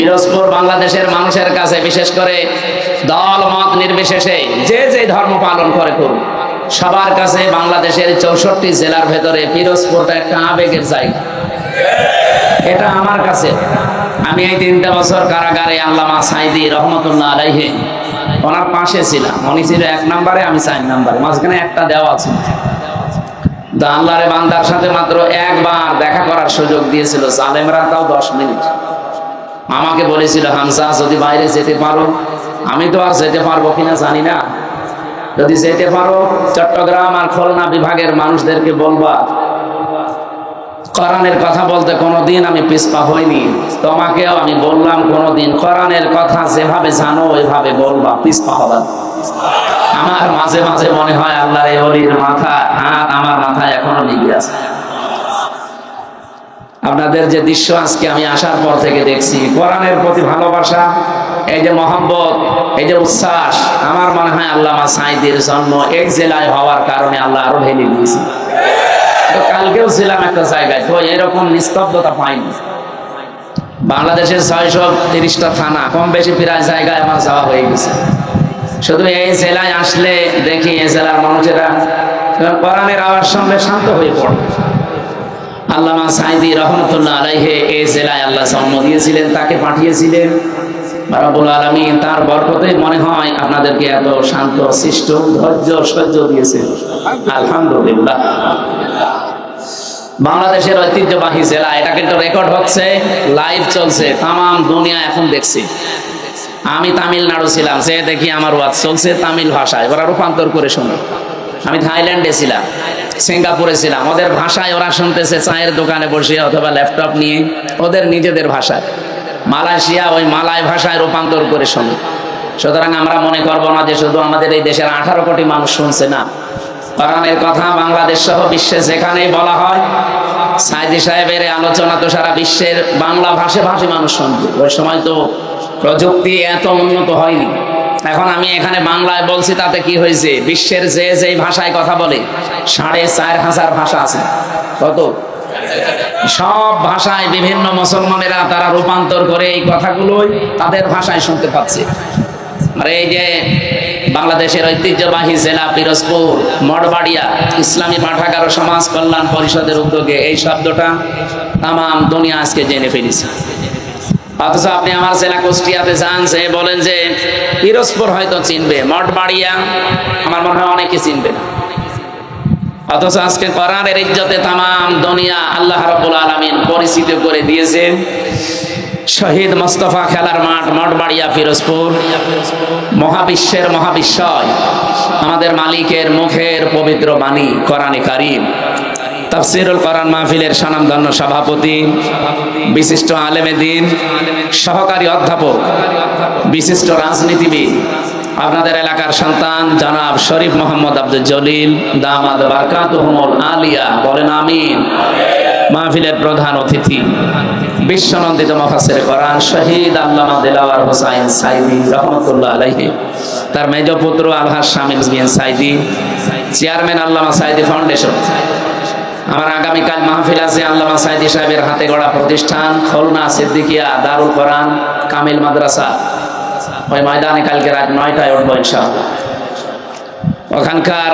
পিরোজপুর বাংলাদেশের মানুষের কাছে, বিশেষ করে দল মত নির্বিশেষে যে যে ধর্ম পালন করে করুন, সবার কাছে বাংলাদেশের 64 জেলার ভেতরে পিরোজপুরটা একটা আবেগের জায়গা। এটা আমার কাছে, আমি এই 3টা বছর কারাগারে আল্লামা সাঈদী রহমতুল্লাহ আলাইহি ওনার পাশে ছিলাম। উনি ছিল 1 নম্বরে, আমি 4 নম্বরে, মাঝখানে একটা দেওয়া ছিল। আল্লাহর বান্দার সাথে মাত্র একবার দেখা করার সুযোগ দিয়েছিল জালেমরা, তাও 10 মিনিট। আমাকে বলেছিল, হামজা যদি বাইরে যেতে পারো, আমি তো আর যেতে পারবো কিনা জানি না, যদি যেতে পারো চট্টগ্রাম আর খুলনা বিভাগের মানুষদেরকে বলবা কোরআনের কথা বলতে কোনোদিন আমি পিছপা হইনি। তোমাকেও আমি বললাম, কোনোদিন কোরআনের কথা যেভাবে জানো ওইভাবে বলবা, পিছপা হবা। আমার মাঝে মাঝে মনে হয় আল্লাহর এই ওলির মাথা আর আমার মাথায় এখনো লেগে আছে। আপনাদের যে দৃশ্য আজকে আমি আসার পর থেকে দেখছি, কোরআনের প্রতি ভালোবাসা, এই যে মহব্বত, এই যে উচ্ছ্বাস, আমার মনে হয় আল্লামা সাঈদীর জন্ম এই জেলায় হওয়ার কারণে আল্লাহ আরো ঢেলে দিয়েছে। তো কালকেও ছিলাম একটা জায়গায়, তো এরকম নিস্তব্ধতা পাইনি। বাংলাদেশের 630টা থানা, কম বেশি প্রায় জায়গায় আমার যাওয়া হয়ে গেছে। শুধু এই জেলায় আসলে দেখি এই জেলার মানুষেরা কোরআনের আওয়াজ শুনলে শান্ত হয়ে পড়ে। আল্লামা সাঈদী রহমতুল্লাহ আলাইহি এই জেলায় আল্লাহ জন্ম দিয়েছিলেন, তাকে পাঠিয়েছিলেন রব্বুল আলামিন। তার বরকতে মনে হয় আপনাদেরকে এত শান্ত শিষ্ট ধৈর্য সহ্য দিয়েছেন, আলহামদুলিল্লাহ। বাংলাদেশের ঐতিহ্যবাহী জেলা, এটা কিন্তু রেকর্ড হচ্ছে, লাইভ চলছে, তামাম দুনিয়া এখন দেখছি। আমি তামিলনাড়ু ছিলাম, সে দেখি আমার ওয়াজ চলছে তামিল ভাষায়, ওরা রূপান্তর করে শোনে। আমি থাইল্যান্ডে ছিলাম, সিঙ্গাপুরে ছিলাম, ওদের ভাষায় ওরা শুনতেছে চায়ের দোকানে বসে অথবা ল্যাপটপ নিয়ে, ওদের নিজেদের ভাষায়। মালয়েশিয়া ওই মালয় ভাষায় রূপান্তর করে শোনে। সুতরাং আমরা মনে করবো না যে শুধু আমাদের এই দেশের 18 কোটি মানুষ শুনছে, না, কোরআনের কথা বাংলাদেশ সহ বিশ্বে যেখানেই বলা হয়, সাঈদী সাহেবের আলোচনা তো সারা বিশ্বের বাংলা ভাষী মানুষ শুনবে। ওই সময় তো প্রযুক্তি এত উন্নত হয়নি। এখন আমি এখানে বাংলায় বলছি, তাতে কি হয়েছে, বিশ্বের যে যেই ভাষায় কথা বলে 4500 ভাষা আছে। কত? সব ভাষায় বিভিন্ন মুসলমানেরা তারা রূপান্তর করে এই কথাগুলোই তাদের ভাষায় শুনতে পাচ্ছে। আর এই যে বাংলাদেশের ঐতিহ্যবাহী জেলা পিরোজপুর মঠবাড়িয়া ইসলামী পাঠাগার ও সমাজ কল্যাণ পরিষদের উদ্যোগে এই শব্দটা তামাম দুনিয়া আজকে জেনে ফেলেছে। অথচ আপনি আমার জেলা কুষ্টিয়াতে যান, সে বলেন যে পিরোজপুর হয়তো চিনবে, মঠবাড়িয়া আমার মনে হয় অনেকে চিনবে না। অথচ আজকে কোরআনের ইজ্জতে তামাম দুনিয়া আল্লাহ রাব্বুল আলামিন পরিচিত করে দিয়েছেন। শহীদ মোস্তফা খেলার মাঠ মঠবাড়িয়া পিরোজপুর, মহাবিশ্বের মহাবিশ্বয় আমাদের মালিকের মুখের পবিত্র বাণী কোরআনে কারীম। তাফসীরুল কোরআন মাহফিলের স্বনামধন্য সভাপতি, বিশিষ্ট আলেমে দ্বীন, সহকারী অধ্যাপক, বিশিষ্ট রাজনীতিবিদ, আপনাদের এলাকার সন্তান জনাব শরীফ মোহাম্মদ আব্দুল জলিল দামাদ বারকাতুহুমুল আলিয়া, বলেন আমিন। মাহফিলের প্রধান অতিথি বিশ্বনন্দিত মুফাসসির কোরআন শহীদ আল্লামা দিলওয়ার হোসাইন সাঈদী রহমতুল্লাহ আলাইহি, তার মেজ পুত্র আলহাজ শামীম বিন সাঈদী, চেয়ারম্যান আল্লামা সাঈদী ফাউন্ডেশন। আমার আগামীকাল মাহফিল আছে আল্লামা সাঈদী সাহেবের হাতে গড়া প্রতিষ্ঠান খুলনা সিদ্দিকিয়া দারুল কোরআন কামিল মাদ্রাসা, ওই ময়দানে কালকে রাত 9টায় উঠবো ইনশাআল্লাহ। ওখানকার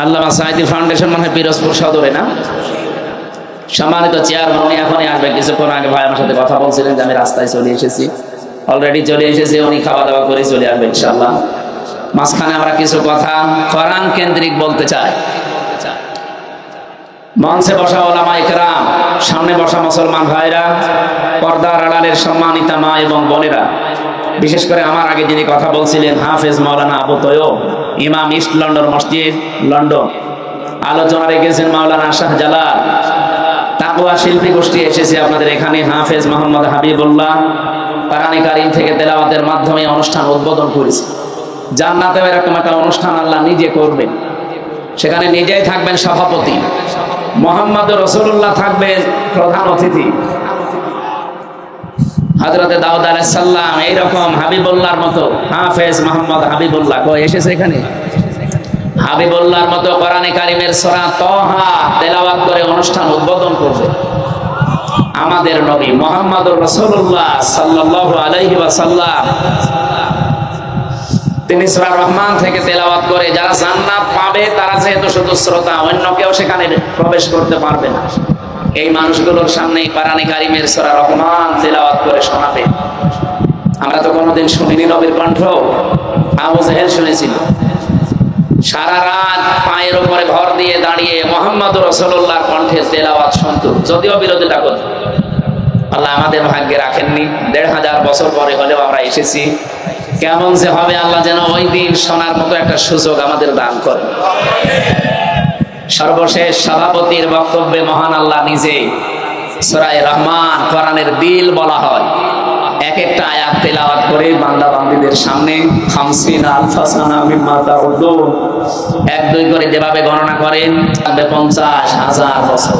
আল্লামা সাঈদী ফাউন্ডেশন মানে পিরোজপুর সদরে, না? সম্মানিত চেয়ারম্যান উনি এখনই আসবেন, কিছুক্ষণ আগে ভাই আমার সাথে কথা বলছিলেন যে আমি রাস্তায় চলে এসেছি, অলরেডি চলে এসেছি, উনি খাওয়া দাওয়া করে চলে আসবেন ইনশাআল্লাহ। মাঝখানে আমরা কিছু কথা কোরআন কেন্দ্রিক বলতে চাই। মঞ্চে বসা ওলামা ইকরাম, সামনে বসা মুসলমান ভাইরা, পর্দার আড়ালের সম্মানিতা মা এবং বোনেরা, বিশেষ করে আমার আগে যিনি কথা বলছিলেন হাফেজ মাওলানা আবু তৈয়ব, ইমাম ইস্ট লন্ডন মসজিদ লন্ডন, আলোচনা রেখেছেন মাওলানা শাহজালাল, তাকওয়া শিল্পী গোষ্ঠী এসেছে আপনাদের এখানে, হাফেজ মোহাম্মদ হাবিবুল্লাহ কোরআনে কারীম থেকে তেলাওয়াতের মাধ্যমে অনুষ্ঠান উদ্বোধন করেছে। জান্নাতেও এরকম একটা অনুষ্ঠান আল্লাহ নিজে করবেন, সেখানে নিজেই থাকবেন সভাপতি, মুহাম্মদ রাসূলুল্লাহ থাকবেন প্রধান অতিথি, হযরতে দাউদ আলাইহিস সালাম, এইরকম হাবিবুল্লাহর মতো হাফেজ মোহাম্মদ হাবিবুল্লাহ কই এসেছে এখানে, হাবিবুল্লাহর মতো কোরআনে কারীমের সূরা তাহা তেলাওয়াত করে অনুষ্ঠান উদ্বোধন করবে। আমাদের নবী মুহাম্মদুর রাসূলুল্লাহ সাল্লাল্লাহু আলাইহি ওয়াসাল্লাম তিনি সূরা রহমান থেকে তেলাওয়াত করে যারা জান্নাত পাবে তারা যেহেতু শুধু শ্রোতা, অন্য কেউ সেখানে প্রবেশ করতে পারবে না, এই মানুষগুলোর সামনেই কোরআনে কারীমের সূরা রহমান তেলাওয়াত করে শোনাবে। আমরা তো কোনোদিন শুনিনি নবীর কণ্ঠ, আবু জাহেল শুনেছিল। সারা রাত পায়ের উপরে ভর দিয়ে দাঁড়িয়ে মুহাম্মদুর রাসূলুল্লাহর কণ্ঠের তেলাওয়াত শুনতো, যদিও বিরোধিতা করত। আল্লাহ আমাদের ভাগ্যে রাখেননি, ১৫০০ বছর পরে হলেও আমরা এসেছি। কেমন যে হবে আল্লাহ যেন ওই দিন শোনার মতো একটা সুযোগ আমাদের দান করেন। সর্বশেষ সভাপতির বক্তব্যে মহান আল্লাহ নিজেই সূরা রহমান কোরআনের দিল বলা হয়, এক একটা আয়াত তেলাওয়াত করে বান্দা বান্দীদের সামনে 50 আলফা সানা মিম্মা তাউদ্দুন, 1 2 করে যেভাবে গণনা করেন 50,000 বছর।